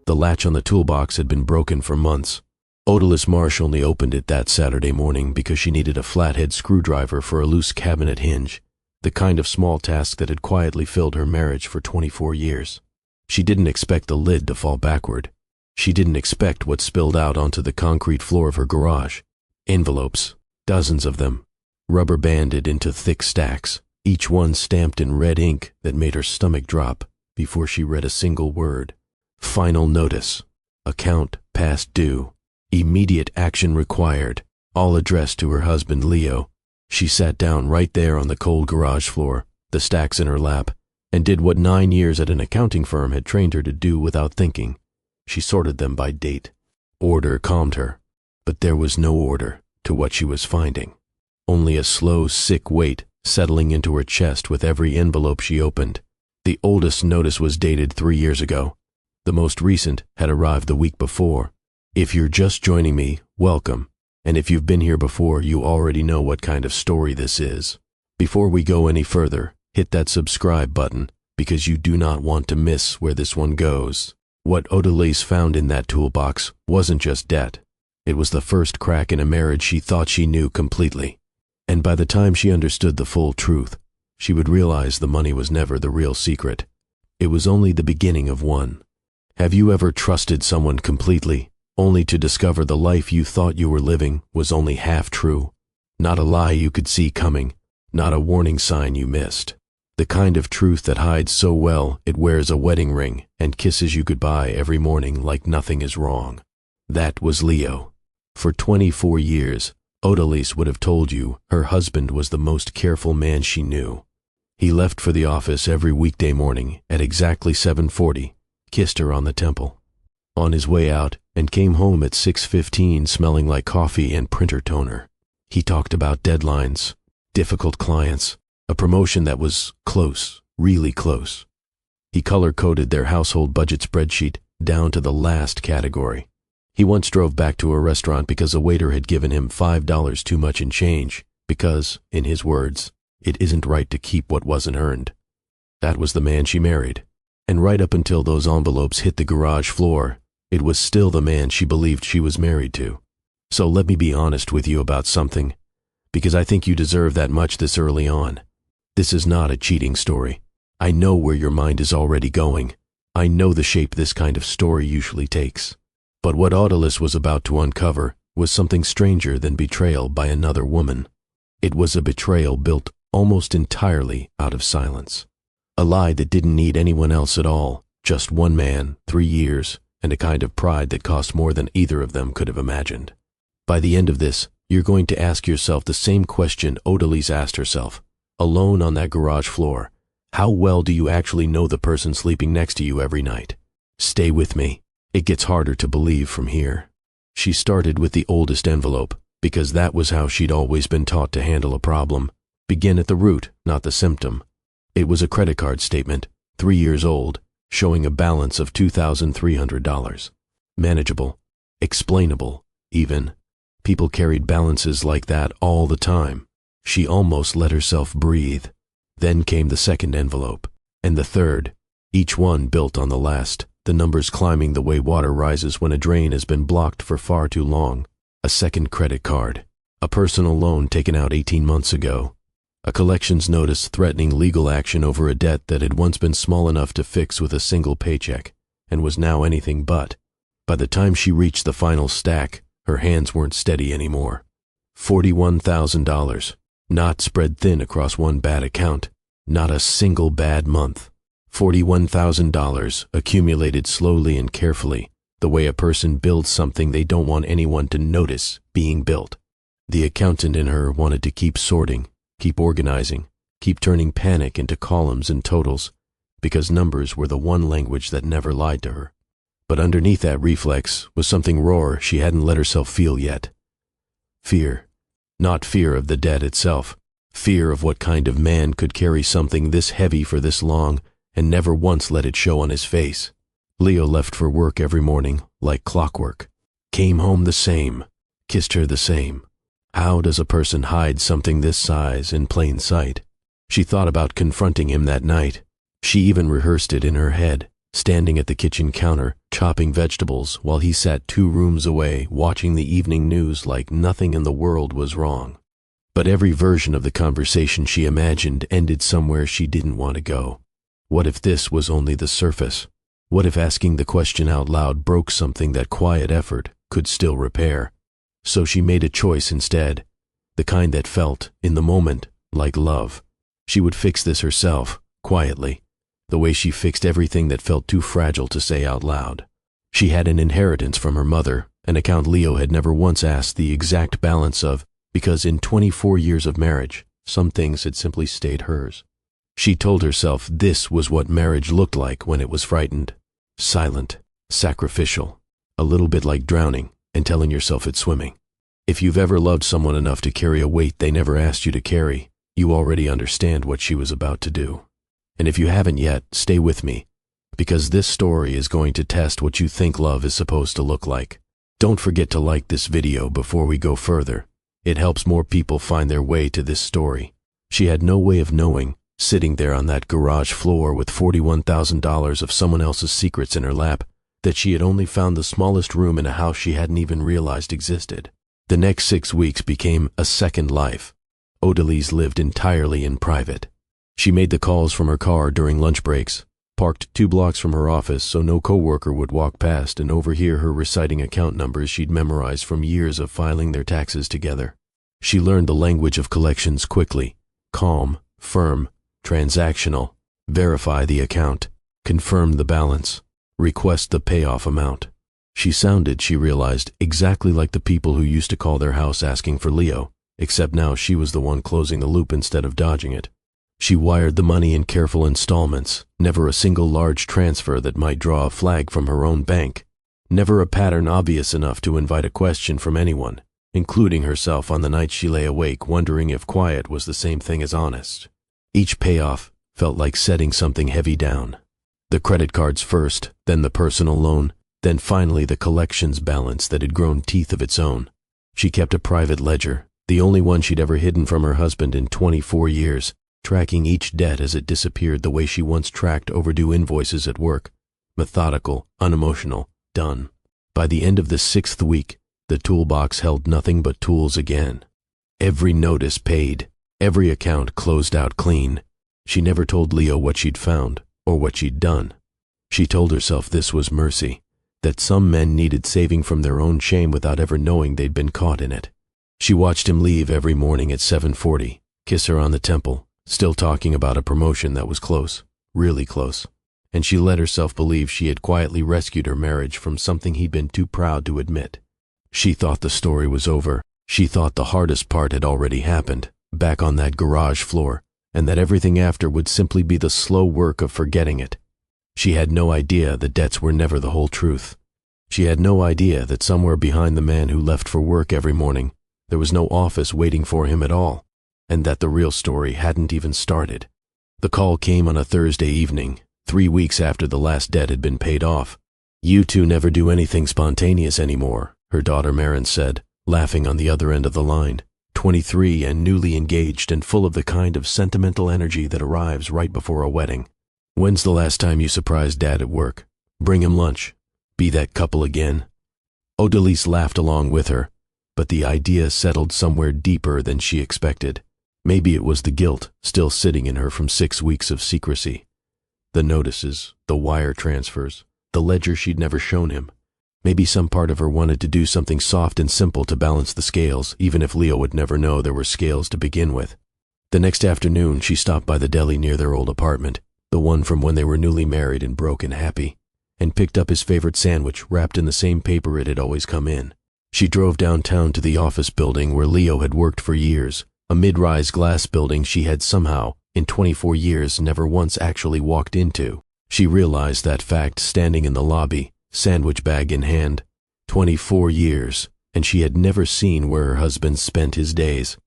The latch on the toolbox had been broken for months. Odalys Marsh only opened it that Saturday morning because she needed a flathead screwdriver for a loose cabinet hinge, the kind of small task that had quietly filled her marriage for 24 years. She didn't expect the lid to fall backward. She didn't expect what spilled out onto the concrete floor of her garage. Envelopes, dozens of them, rubber banded into thick stacks, each one stamped in red ink that made her stomach drop before she read a single word. Final notice. Account past due. Immediate action required. All addressed to her husband, Leo. She sat down right there on the cold garage floor, the stacks in her lap, and did what 9 years at an accounting firm had trained her to do without thinking. She sorted them by date. Order calmed her, but there was no order to what she was finding. Only a slow, sick weight settling into her chest with every envelope she opened. The oldest notice was dated 3 years ago. The most recent had arrived the week before. If you're just joining me, welcome. And if you've been here before, you already know what kind of story this is. Before we go any further, hit that subscribe button, because you do not want to miss where this one goes. What Odalys found in that toolbox wasn't just debt. It was the first crack in a marriage she thought she knew completely. And by the time she understood the full truth, she would realize the money was never the real secret. It was only the beginning of one. Have you ever trusted someone completely, only to discover the life you thought you were living was only half true? Not a lie you could see coming, not a warning sign you missed. The kind of truth that hides so well it wears a wedding ring and kisses you goodbye every morning like nothing is wrong. That was Leo. For 24 years, Odalys would have told you her husband was the most careful man she knew. He left for the office every weekday morning at exactly 7:40, kissed her on the temple. On his way out, and came home at 6:15 smelling like coffee and printer toner. He talked about deadlines, difficult clients, a promotion that was close, really close. He color-coded their household budget spreadsheet down to the last category. He once drove back to a restaurant because a waiter had given him $5 too much in change, because, in his words, it isn't right to keep what wasn't earned. That was the man she married. And right up until those envelopes hit the garage floor, it was still the man she believed she was married to. So let me be honest with you about something, because I think you deserve that much this early on. This is not a cheating story. I know where your mind is already going. I know the shape this kind of story usually takes. But what Odalys was about to uncover was something stranger than betrayal by another woman. It was a betrayal built almost entirely out of silence. A lie that didn't need anyone else at all, just one man, 3 years, and a kind of pride that cost more than either of them could have imagined. By the end of this, you're going to ask yourself the same question Odalys asked herself, alone on that garage floor. How well do you actually know the person sleeping next to you every night? Stay with me. It gets harder to believe from here. She started with the oldest envelope, because that was how she'd always been taught to handle a problem. Begin at the root, not the symptom. It was a credit card statement, 3 years old, showing a balance of $2,300. Manageable, explainable, even. People carried balances like that all the time. She almost let herself breathe. Then came the second envelope, and the third, each one built on the last, the numbers climbing the way water rises when a drain has been blocked for far too long. A second credit card, a personal loan taken out 18 months ago, a collections notice threatening legal action over a debt that had once been small enough to fix with a single paycheck, and was now anything but. By the time she reached the final stack, her hands weren't steady anymore. $41,000, not spread thin across one bad account, not a single bad month. $41,000 accumulated slowly and carefully, the way a person builds something they don't want anyone to notice being built. The accountant in her wanted to keep sorting, keep organizing, keep turning panic into columns and totals, because numbers were the one language that never lied to her. But underneath that reflex was something rawer she hadn't let herself feel yet. Fear. Not fear of the debt itself. Fear of what kind of man could carry something this heavy for this long and never once let it show on his face. Leo left for work every morning, like clockwork. Came home the same. Kissed her the same. How does a person hide something this size in plain sight? She thought about confronting him that night. She even rehearsed it in her head, standing at the kitchen counter, chopping vegetables, while he sat 2 rooms away, watching the evening news like nothing in the world was wrong. But every version of the conversation she imagined ended somewhere she didn't want to go. What if this was only the surface? What if asking the question out loud broke something that quiet effort could still repair? So she made a choice instead, the kind that felt, in the moment, like love. She would fix this herself, quietly, the way she fixed everything that felt too fragile to say out loud. She had an inheritance from her mother, an account Leo had never once asked the exact balance of, because in 24 years of marriage, some things had simply stayed hers. She told herself this was what marriage looked like when it was frightened. Silent, sacrificial, a little bit like drowning and telling yourself it's swimming. If you've ever loved someone enough to carry a weight they never asked you to carry, you already understand what she was about to do. And if you haven't yet, stay with me, because this story is going to test what you think love is supposed to look like. Don't forget to like this video before we go further. It helps more people find their way to this story. She had no way of knowing, sitting there on that garage floor with $41,000 of someone else's secrets in her lap, that she had only found the smallest room in a house she hadn't even realized existed. The next 6 weeks became a second life. Odalys lived entirely in private. She made the calls from her car during lunch breaks, parked 2 blocks from her office so no coworker would walk past and overhear her reciting account numbers she'd memorized from years of filing their taxes together. She learned the language of collections quickly: calm, firm, transactional, verify the account, confirm the balance, request the payoff amount. She sounded, she realized, exactly like the people who used to call their house asking for Leo, except now she was the one closing the loop instead of dodging it. She wired the money in careful installments, never a single large transfer that might draw a flag from her own bank, never a pattern obvious enough to invite a question from anyone, including herself on the nights she lay awake wondering if quiet was the same thing as honest. Each payoff felt like setting something heavy down. The credit cards first, then the personal loan, then finally the collections balance that had grown teeth of its own. She kept a private ledger, the only one she'd ever hidden from her husband in 24 years, tracking each debt as it disappeared the way she once tracked overdue invoices at work. Methodical, unemotional, done. By the end of the 6th week, the toolbox held nothing but tools again. Every notice paid, every account closed out clean. She never told Leo what she'd found or what she'd done. She told herself this was mercy, that some men needed saving from their own shame without ever knowing they'd been caught in it. She watched him leave every morning at 7:40, kiss her on the temple, still talking about a promotion that was close, really close, and she let herself believe she had quietly rescued her marriage from something he'd been too proud to admit. She thought the story was over. She thought the hardest part had already happened, back on that garage floor, and that everything after would simply be the slow work of forgetting it. She had no idea the debts were never the whole truth. She had no idea that somewhere behind the man who left for work every morning, there was no office waiting for him at all, and that the real story hadn't even started. The call came on a Thursday evening, 3 weeks after the last debt had been paid off. "You two never do anything spontaneous anymore," her daughter Marin said, laughing on the other end of the line, 23 and newly engaged and full of the kind of sentimental energy that arrives right before a wedding. "When's the last time you surprised Dad at work? Bring him lunch. Be that couple again." Odalys laughed along with her, but the idea settled somewhere deeper than she expected. Maybe it was the guilt still sitting in her from 6 weeks of secrecy. The notices, the wire transfers, the ledger she'd never shown him. Maybe some part of her wanted to do something soft and simple to balance the scales, even if Leo would never know there were scales to begin with. The next afternoon, she stopped by the deli near their old apartment, the one from when they were newly married and broke and happy, and picked up his favorite sandwich wrapped in the same paper it had always come in. She drove downtown to the office building where Leo had worked for years, a mid-rise glass building she had somehow, in 24 years, never once actually walked into. She realized that fact standing in the lobby, sandwich bag in hand. 24 years, and she had never seen where her husband spent his days.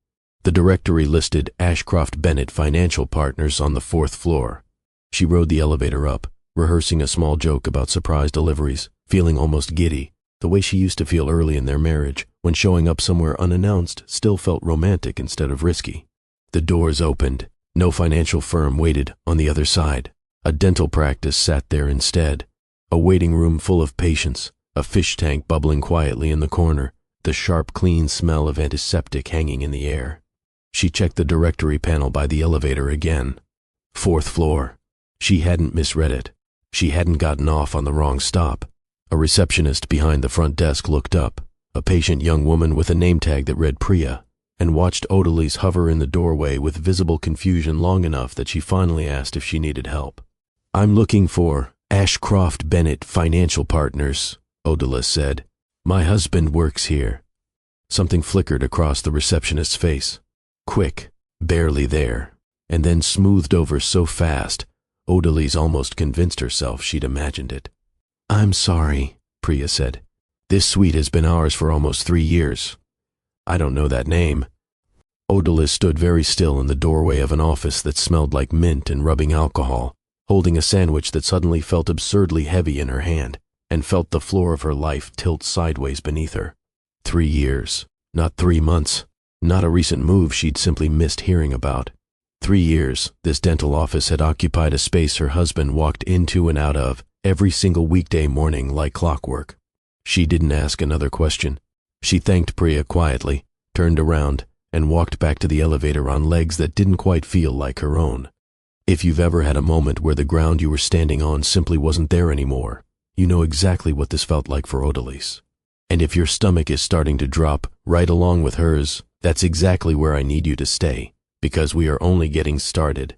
The directory listed Ashcroft Bennett Financial Partners on the 4th floor. She rode the elevator up, rehearsing a small joke about surprise deliveries, feeling almost giddy, the way she used to feel early in their marriage, when showing up somewhere unannounced still felt romantic instead of risky. The doors opened. No financial firm waited on the other side. A dental practice sat there instead. A waiting room full of patients, a fish tank bubbling quietly in the corner, the sharp, clean smell of antiseptic hanging in the air. She checked the directory panel by the elevator again. 4th floor. She hadn't misread it. She hadn't gotten off on the wrong stop. A receptionist behind the front desk looked up, a patient young woman with a name tag that read Priya, and watched Odalys hover in the doorway with visible confusion long enough that she finally asked if she needed help. "I'm looking for Ashcroft Bennett Financial Partners," Odalys said. "My husband works here." Something flickered across the receptionist's face. Quick, barely there, and then smoothed over so fast, Odalys almost convinced herself she'd imagined it. "I'm sorry," Priya said. "This suite has been ours for almost 3 years. I don't know that name." Odalys stood very still in the doorway of an office that smelled like mint and rubbing alcohol, holding a sandwich that suddenly felt absurdly heavy in her hand, and felt the floor of her life tilt sideways beneath her. 3 years, not 3 months, not a recent move she'd simply missed hearing about. 3 years, this dental office had occupied a space her husband walked into and out of every single weekday morning like clockwork. She didn't ask another question. She thanked Priya quietly, turned around, and walked back to the elevator on legs that didn't quite feel like her own. If you've ever had a moment where the ground you were standing on simply wasn't there anymore, you know exactly what this felt like for Odalys. And if your stomach is starting to drop right along with hers, that's exactly where I need you to stay, because we are only getting started.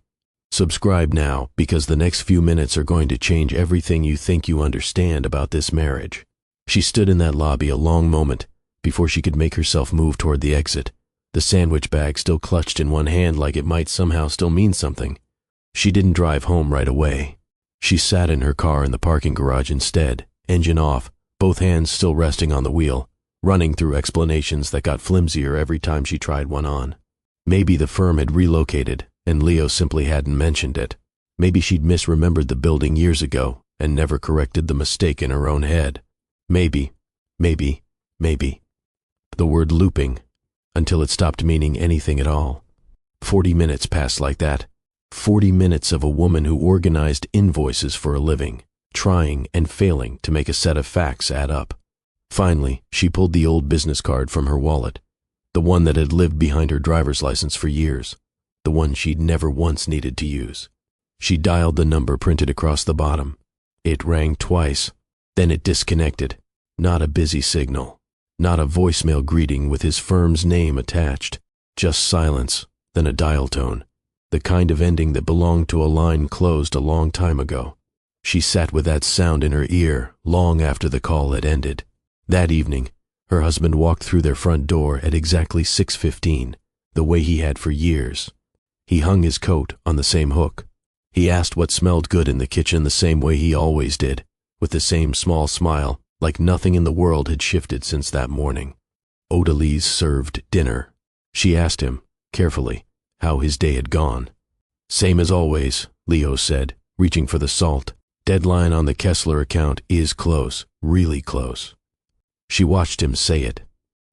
Subscribe now, because the next few minutes are going to change everything you think you understand about this marriage. She stood in that lobby a long moment before she could make herself move toward the exit, the sandwich bag still clutched in one hand like it might somehow still mean something. She didn't drive home right away. She sat in her car in the parking garage instead, engine off, both hands still resting on the wheel, running through explanations that got flimsier every time she tried one on. Maybe the firm had relocated, and Leo simply hadn't mentioned it. Maybe she'd misremembered the building years ago and never corrected the mistake in her own head. Maybe. The word looping, until it stopped meaning anything at all. 40 minutes passed like that. 40 minutes of a woman who organized invoices for a living, trying and failing to make a set of facts add up. Finally, she pulled the old business card from her wallet, the one that had lived behind her driver's license for years, the one she'd never once needed to use. She dialed the number printed across the bottom. It rang twice, then it disconnected. Not a busy signal, not a voicemail greeting with his firm's name attached, just silence, then a dial tone, the kind of ending that belonged to a line closed a long time ago. She sat with that sound in her ear long after the call had ended. That evening, her husband walked through their front door at exactly 6:15, the way he had for years. He hung his coat on the same hook. He asked what smelled good in the kitchen the same way he always did, with the same small smile, like nothing in the world had shifted since that morning. Odalys served dinner. She asked him, carefully, how his day had gone. "Same as always," Leo said, reaching for the salt. "Deadline on the Kessler account is close, really close." She watched him say it,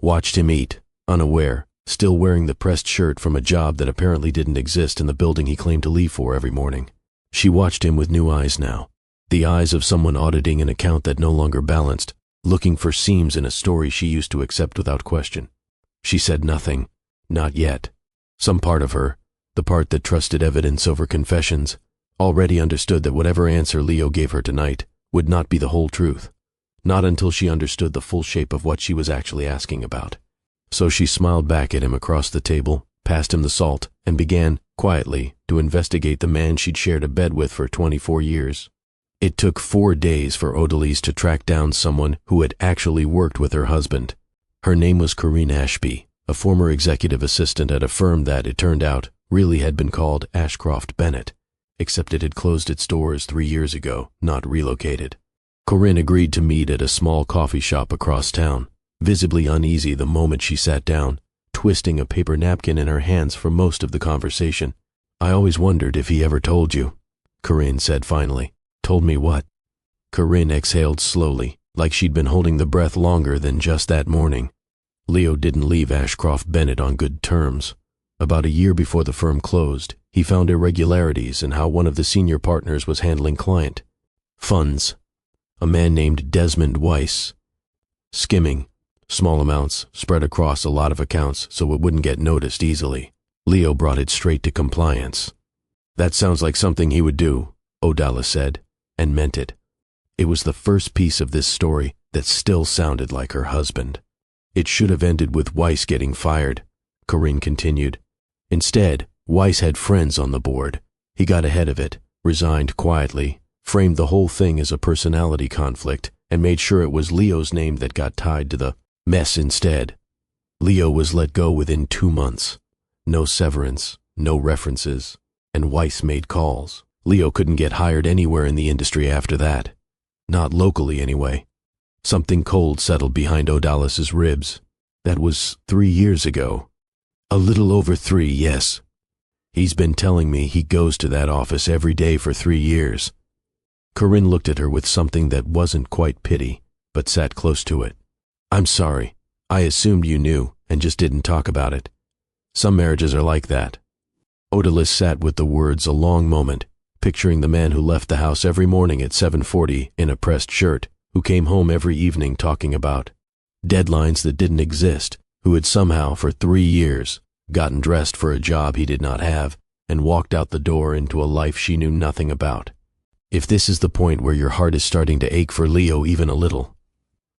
watched him eat, unaware, still wearing the pressed shirt from a job that apparently didn't exist in the building he claimed to leave for every morning. She watched him with new eyes now, the eyes of someone auditing an account that no longer balanced, looking for seams in a story she used to accept without question. She said nothing, not yet. Some part of her, the part that trusted evidence over confessions, already understood that whatever answer Leo gave her tonight would not be the whole truth, not until she understood the full shape of what she was actually asking about. So she smiled back at him across the table, passed him the salt, and began, quietly, to investigate the man she'd shared a bed with for 24 years. It took 4 days for Odalys to track down someone who had actually worked with her husband. Her name was Corinne Ashby, a former executive assistant at a firm that, it turned out, really had been called Ashcroft Bennett, except it had closed its doors 3 years ago, not relocated. Corinne agreed to meet at a small coffee shop across town, visibly uneasy the moment she sat down, twisting a paper napkin in her hands for most of the conversation. "I always wondered if he ever told you," Corinne said finally. "Told me what?" Corinne exhaled slowly, like she'd been holding the breath longer than just that morning. Leo didn't leave Ashcroft Bennett on good terms. About a year before the firm closed, he found irregularities in how one of the senior partners was handling client funds, a man named Desmond Weiss. Skimming, small amounts spread across a lot of accounts so it wouldn't get noticed easily. Leo brought it straight to compliance. That sounds like something he would do, Odalys said, and meant it. It was the first piece of this story that still sounded like her husband. It should have ended with Weiss getting fired, Corinne continued. Instead, Weiss had friends on the board. He got ahead of it, resigned quietly, framed the whole thing as a personality conflict, and made sure it was Leo's name that got tied to the mess instead. Leo was let go within 2 months. No severance, no references, and Weiss made calls. Leo couldn't get hired anywhere in the industry after that. Not locally, anyway. Something cold settled behind Odalys's ribs. That was 3 years ago. A little over 3, yes. He's been telling me he goes to that office every day for 3 years. Corinne looked at her with something that wasn't quite pity, but sat close to it. I'm sorry. I assumed you knew and just didn't talk about it. Some marriages are like that. Odalys sat with the words a long moment, picturing the man who left the house every morning at 7:40 in a pressed shirt, who came home every evening talking about deadlines that didn't exist, who had somehow, for 3 years, gotten dressed for a job he did not have, and walked out the door into a life she knew nothing about. If this is the point where your heart is starting to ache for Leo even a little,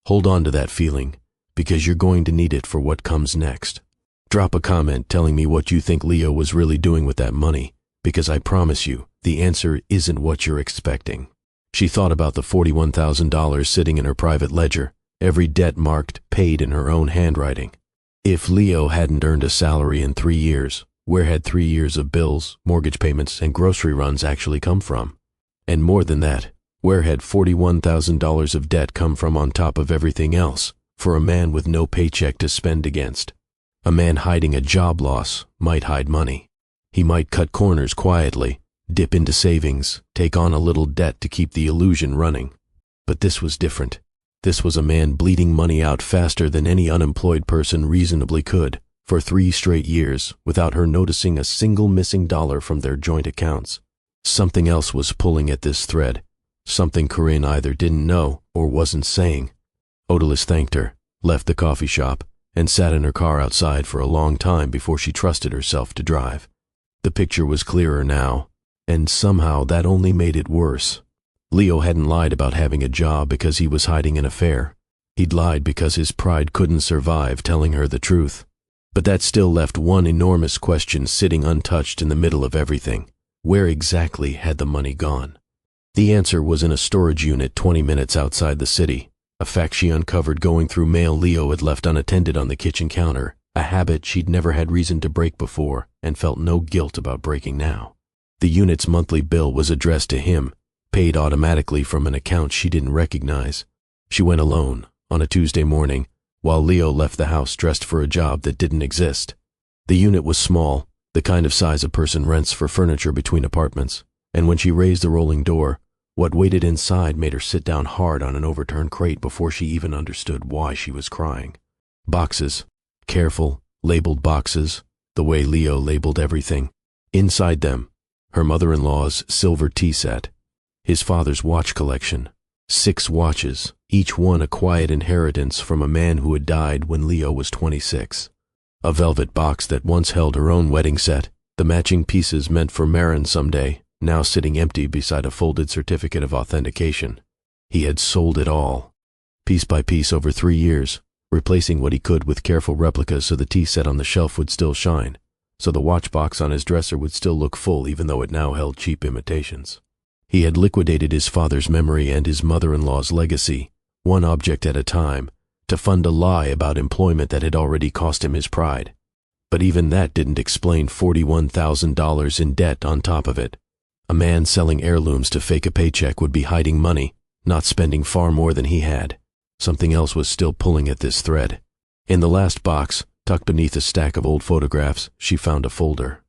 hold on to that feeling, because you're going to need it for what comes next. Drop a comment telling me what you think Leo was really doing with that money, because I promise you, the answer isn't what you're expecting. She thought about the $41,000 sitting in her private ledger, every debt marked paid in her own handwriting. If Leo hadn't earned a salary in 3 years, where had 3 years of bills, mortgage payments, and grocery runs actually come from? And more than that, where had $41,000 of debt come from on top of everything else, for a man with no paycheck to spend against? A man hiding a job loss might hide money. He might cut corners quietly, dip into savings, take on a little debt to keep the illusion running. But this was different. This was a man bleeding money out faster than any unemployed person reasonably could, for 3 straight years, without her noticing a single missing dollar from their joint accounts. Something else was pulling at this thread, something Corinne either didn't know or wasn't saying. Odalys thanked her, left the coffee shop, and sat in her car outside for a long time before she trusted herself to drive. The picture was clearer now, and somehow that only made it worse. Leo hadn't lied about having a job because he was hiding an affair. He'd lied because his pride couldn't survive telling her the truth. But that still left one enormous question sitting untouched in the middle of everything. Where exactly had the money gone? The answer was in a storage unit 20 minutes outside the city, a fact she uncovered going through mail Leo had left unattended on the kitchen counter, a habit she'd never had reason to break before and felt no guilt about breaking now. The unit's monthly bill was addressed to him, paid automatically from an account she didn't recognize. She went alone, on a Tuesday morning, while Leo left the house dressed for a job that didn't exist. The unit was small, the kind of size a person rents for furniture between apartments, and when she raised the rolling door, what waited inside made her sit down hard on an overturned crate before she even understood why she was crying. Boxes, careful, labeled boxes, the way Leo labeled everything. Inside them, her mother-in-law's silver tea set, his father's watch collection, 6 watches, each one a quiet inheritance from a man who had died when Leo was 26. A velvet box that once held her own wedding set, the matching pieces meant for Marin someday, now sitting empty beside a folded certificate of authentication. He had sold it all, piece by piece over 3 years, replacing what he could with careful replicas so the tea set on the shelf would still shine, so the watch box on his dresser would still look full even though it now held cheap imitations. He had liquidated his father's memory and his mother-in-law's legacy, one object at a time, to fund a lie about employment that had already cost him his pride. But even that didn't explain $41,000 in debt on top of it. A man selling heirlooms to fake a paycheck would be hiding money, not spending far more than he had. Something else was still pulling at this thread. In the last box, tucked beneath a stack of old photographs, she found a folder.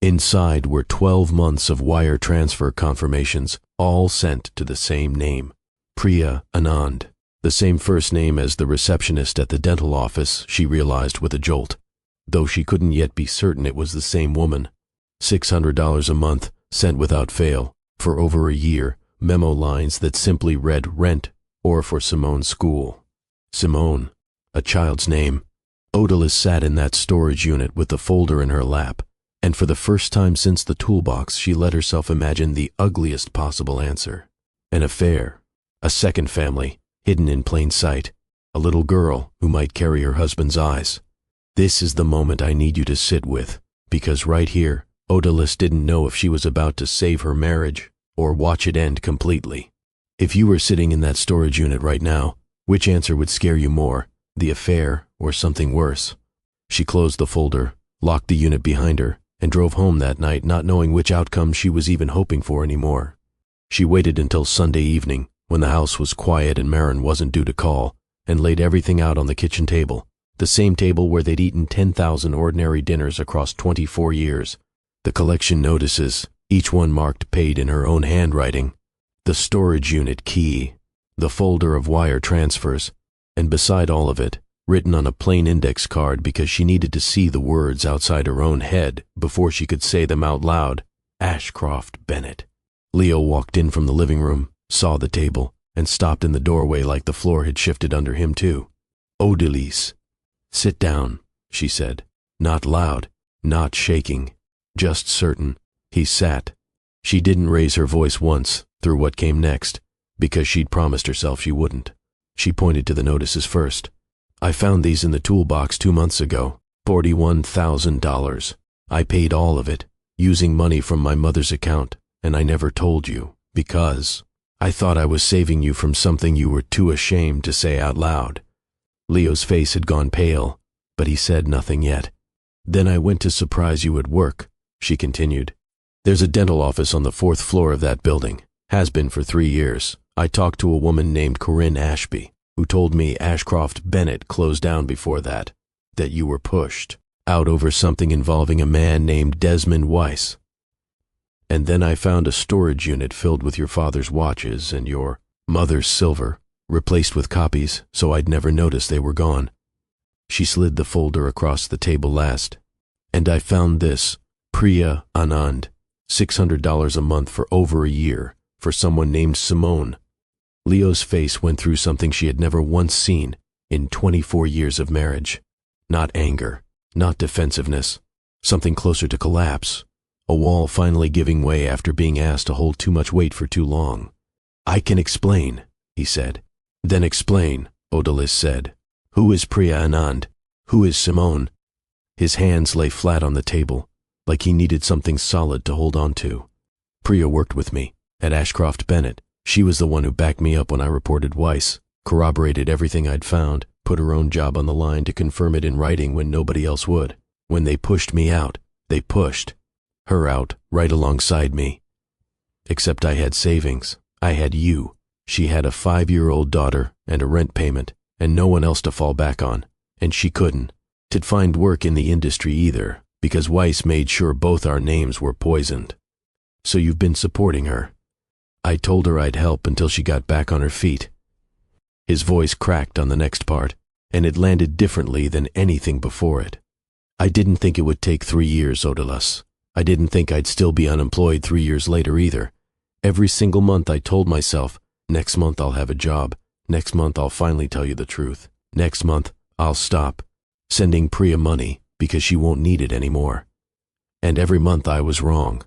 Inside were 12 months of wire transfer confirmations, all sent to the same name, Priya Anand. The same first name as the receptionist at the dental office, she realized with a jolt, though she couldn't yet be certain it was the same woman. $600 a month, sent without fail, for over a year, memo lines that simply read rent or for Simone's school. Simone, a child's name. Odalys sat in that storage unit with the folder in her lap, and for the first time since the toolbox, she let herself imagine the ugliest possible answer. An affair, a second family, hidden in plain sight, a little girl who might carry her husband's eyes. This is the moment I need you to sit with, because right here, Odalys didn't know if she was about to save her marriage or watch it end completely. If you were sitting in that storage unit right now, which answer would scare you more, the affair or something worse? She closed the folder, locked the unit behind her, and drove home that night not knowing which outcome she was even hoping for anymore. She waited until Sunday evening, when the house was quiet and Marin wasn't due to call, and laid everything out on the kitchen table, the same table where they'd eaten 10,000 ordinary dinners across 24 years. The collection notices, each one marked paid in her own handwriting, the storage unit key, the folder of wire transfers, and beside all of it, written on a plain index card because she needed to see the words outside her own head before she could say them out loud, Ashcroft Bennett. Leo walked in from the living room, saw the table, and stopped in the doorway like the floor had shifted under him too. Odalys. Sit down, she said, not loud, not shaking, just certain. He sat. She didn't raise her voice once through what came next, because she'd promised herself she wouldn't. She pointed to the notices first. I found these in the toolbox 2 months ago, $41,000. I paid all of it, using money from my mother's account, and I never told you, because I thought I was saving you from something you were too ashamed to say out loud. Leo's face had gone pale, but he said nothing yet. Then I went to surprise you at work, she continued. There's a dental office on the 4th floor of that building. Has been for 3 years. I talked to a woman named Corinne Ashby, who told me Ashcroft Bennett closed down before that you were pushed out over something involving a man named Desmond Weiss. And then I found a storage unit filled with your father's watches and your mother's silver, replaced with copies so I'd never notice they were gone. She slid the folder across the table last. And I found this, Priya Anand, $600 a month for over a year, for someone named Simone. Leo's face went through something she had never once seen in 24 years of marriage. Not anger, not defensiveness, something closer to collapse, a wall finally giving way after being asked to hold too much weight for too long. I can explain, he said. Then explain, Odalys said. Who is Priya Anand? Who is Simone? His hands lay flat on the table, like he needed something solid to hold on to. Priya worked with me, at Ashcroft Bennett. She was the one who backed me up when I reported Weiss, corroborated everything I'd found, put her own job on the line to confirm it in writing when nobody else would. When they pushed me out, they pushed her out right alongside me. Except I had savings. I had you. She had a 5-year-old daughter and a rent payment, and no one else to fall back on. And she couldn't. To find work in the industry either, because Weiss made sure both our names were poisoned. So you've been supporting her. I told her I'd help until she got back on her feet. His voice cracked on the next part, and it landed differently than anything before it. I didn't think it would take 3 years, Odalys. I didn't think I'd still be unemployed 3 years later either. Every single month I told myself, next month I'll have a job. Next month I'll finally tell you the truth. Next month I'll stop sending Priya money because she won't need it anymore. And every month I was wrong.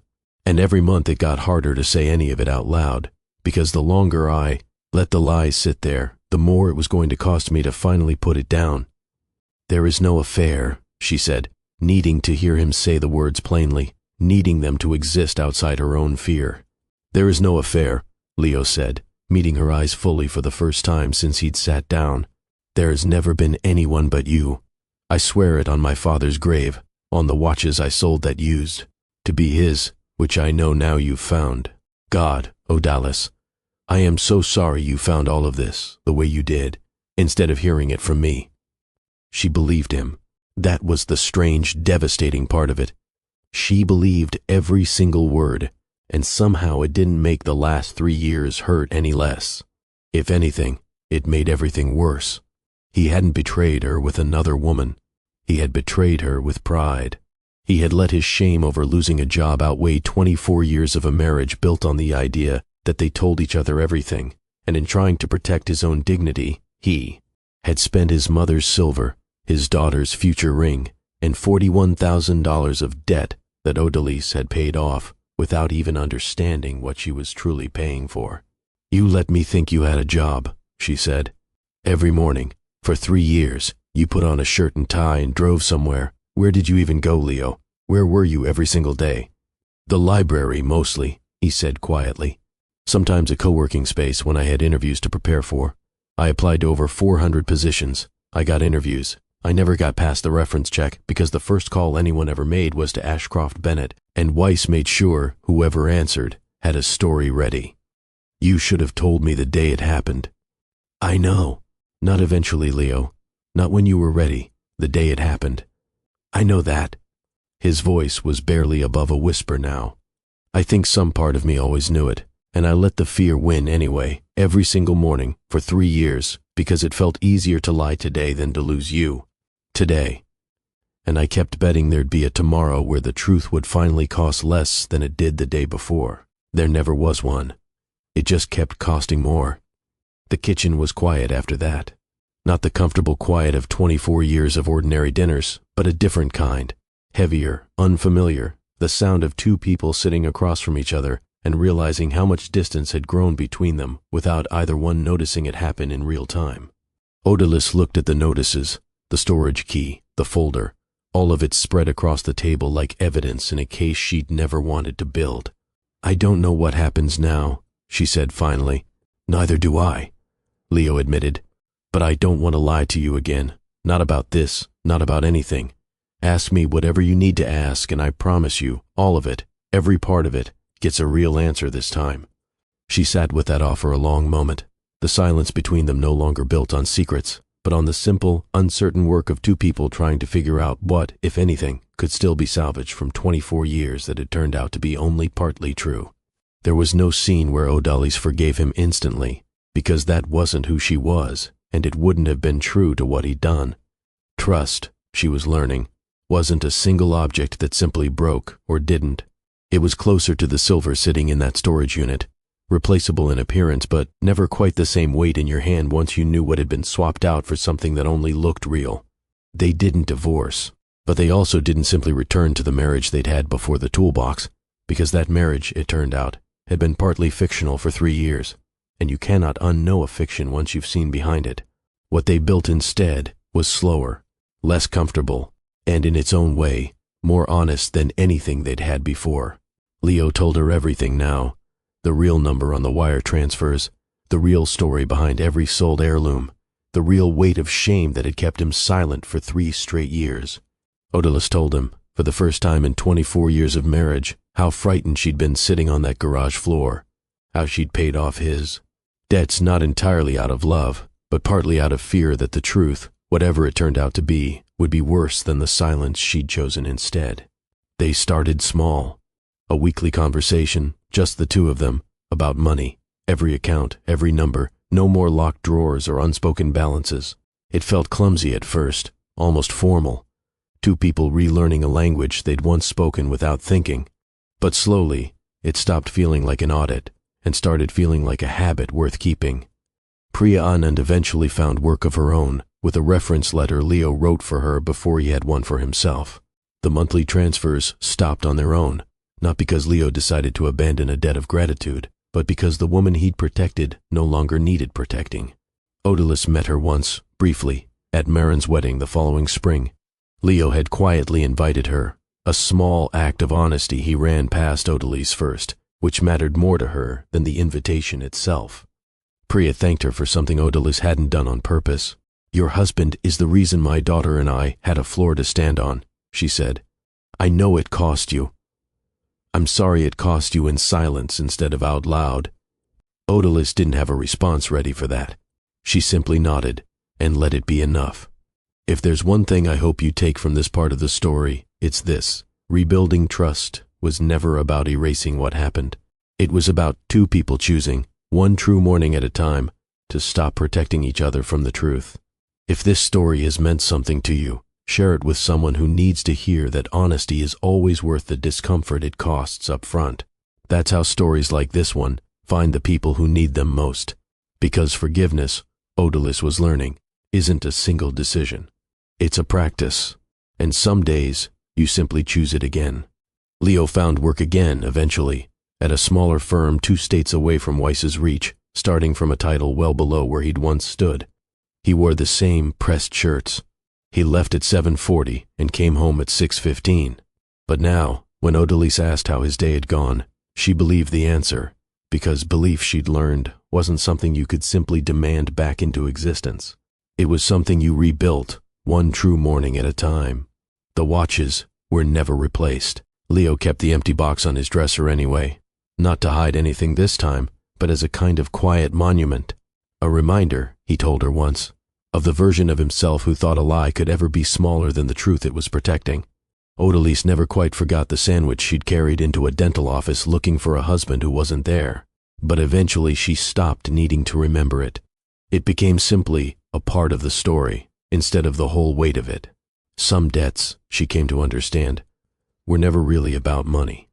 And every month it got harder to say any of it out loud, because the longer I let the lies sit there, the more it was going to cost me to finally put it down. There is no affair, she said, needing to hear him say the words plainly, needing them to exist outside her own fear. There is no affair, Leo said, meeting her eyes fully for the first time since he'd sat down. There has never been anyone but you. I swear it on my father's grave, on the watches I sold that used to be his, which I know now you've found. God, Odalys, I am so sorry you found all of this the way you did, instead of hearing it from me. She believed him. That was the strange, devastating part of it. She believed every single word, and somehow it didn't make the last 3 years hurt any less. If anything, it made everything worse. He hadn't betrayed her with another woman. He had betrayed her with pride. He had let his shame over losing a job outweigh 24 years of a marriage built on the idea that they told each other everything, and in trying to protect his own dignity, he had spent his mother's silver, his daughter's future ring, and $41,000 of debt that Odalys had paid off without even understanding what she was truly paying for. "You let me think you had a job," she said. "Every morning, for 3 years, you put on a shirt and tie and drove somewhere. Where did you even go, Leo? Where were you every single day?" "The library, mostly," he said quietly. "Sometimes a co-working space when I had interviews to prepare for. I applied to over 400 positions. I got interviews. I never got past the reference check because the first call anyone ever made was to Ashcroft Bennett, and Weiss made sure whoever answered had a story ready. You should have told me the day it happened." "I know. Not eventually, Leo. Not when you were ready. The day it happened." "I know that." His voice was barely above a whisper now. "I think some part of me always knew it, and I let the fear win anyway, every single morning, for 3 years, because it felt easier to lie today than to lose you. Today. And I kept betting there'd be a tomorrow where the truth would finally cost less than it did the day before. There never was one. It just kept costing more." The kitchen was quiet after that. Not the comfortable quiet of 24 years of ordinary dinners, but a different kind. Heavier, unfamiliar, the sound of 2 people sitting across from each other and realizing how much distance had grown between them without either one noticing it happen in real time. Odalys looked at the notices, the storage key, the folder, all of it spread across the table like evidence in a case she'd never wanted to build. "I don't know what happens now," she said finally. "Neither do I," Leo admitted. "But I don't want to lie to you again. Not about this, not about anything. Ask me whatever you need to ask, and I promise you, all of it, every part of it, gets a real answer this time." She sat with that offer a long moment, the silence between them no longer built on secrets, but on the simple, uncertain work of 2 people trying to figure out what, if anything, could still be salvaged from 24 years that had turned out to be only partly true. There was no scene where Odalys forgave him instantly, because that wasn't who she was, and it wouldn't have been true to what he'd done. Trust, she was learning, wasn't a single object that simply broke or didn't. It was closer to the silver sitting in that storage unit, replaceable in appearance but never quite the same weight in your hand once you knew what had been swapped out for something that only looked real. They didn't divorce, but they also didn't simply return to the marriage they'd had before the toolbox, because that marriage, it turned out, had been partly fictional for 3 years, and you cannot unknow a fiction once you've seen behind it. What they built instead was slower, less comfortable, and in its own way, more honest than anything they'd had before. Leo told her everything now. The real number on the wire transfers, the real story behind every sold heirloom, the real weight of shame that had kept him silent for 3 straight years. Odalys told him, for the first time in 24 years of marriage, how frightened she'd been sitting on that garage floor, how she'd paid off his debts not entirely out of love, but partly out of fear that the truth, whatever it turned out to be, would be worse than the silence she'd chosen instead. They started small. A weekly conversation, just the 2 of them, about money, every account, every number, no more locked drawers or unspoken balances. It felt clumsy at first, almost formal. 2 people relearning a language they'd once spoken without thinking. But slowly, it stopped feeling like an audit and started feeling like a habit worth keeping. Priya Anand eventually found work of her own, with a reference letter Leo wrote for her before he had one for himself. The monthly transfers stopped on their own, not because Leo decided to abandon a debt of gratitude, but because the woman he'd protected no longer needed protecting. Odalys met her once, briefly, at Marin's wedding the following spring. Leo had quietly invited her, a small act of honesty he ran past Odalys first, which mattered more to her than the invitation itself. Priya thanked her for something Odalys hadn't done on purpose. "Your husband is the reason my daughter and I had a floor to stand on," she said. "I know it cost you. I'm sorry it cost you in silence instead of out loud." Odalys didn't have a response ready for that. She simply nodded and let it be enough. "If there's one thing I hope you take from this part of the story, it's this. Rebuilding trust was never about erasing what happened. It was about 2 people choosing, one true morning at a time, to stop protecting each other from the truth. If this story has meant something to you," Share it with someone who needs to hear that honesty is always worth the discomfort it costs up front. That's how stories like this one find the people who need them most. Because forgiveness, Odalys was learning, isn't a single decision. It's a practice. And some days, you simply choose it again. Leo found work again, eventually, at a smaller firm 2 states away from Weiss's reach, starting from a title well below where he'd once stood. He wore the same pressed shirts. He left at 7:40 and came home at 6:15. But now, when Odalys asked how his day had gone, she believed the answer, because belief, she'd learned, wasn't something you could simply demand back into existence. It was something you rebuilt, one true morning at a time. The watches were never replaced. Leo kept the empty box on his dresser anyway, not to hide anything this time, but as a kind of quiet monument. A reminder, he told her once, of the version of himself who thought a lie could ever be smaller than the truth it was protecting. Odalys never quite forgot the sandwich she'd carried into a dental office looking for a husband who wasn't there, but eventually she stopped needing to remember it. It became simply a part of the story, instead of the whole weight of it. Some debts, she came to understand, were never really about money.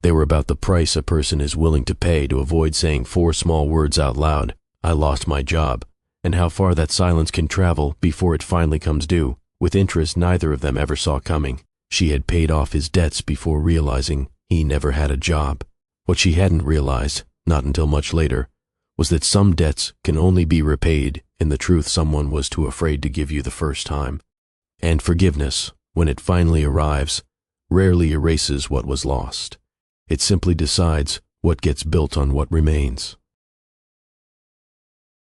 They were about the price a person is willing to pay to avoid saying 4 small words out loud, "I lost my job," and how far that silence can travel before it finally comes due, with interest neither of them ever saw coming. She had paid off his debts before realizing he never had a job. What she hadn't realized, not until much later, was that some debts can only be repaid in the truth someone was too afraid to give you the first time. And forgiveness, when it finally arrives, rarely erases what was lost. It simply decides what gets built on what remains.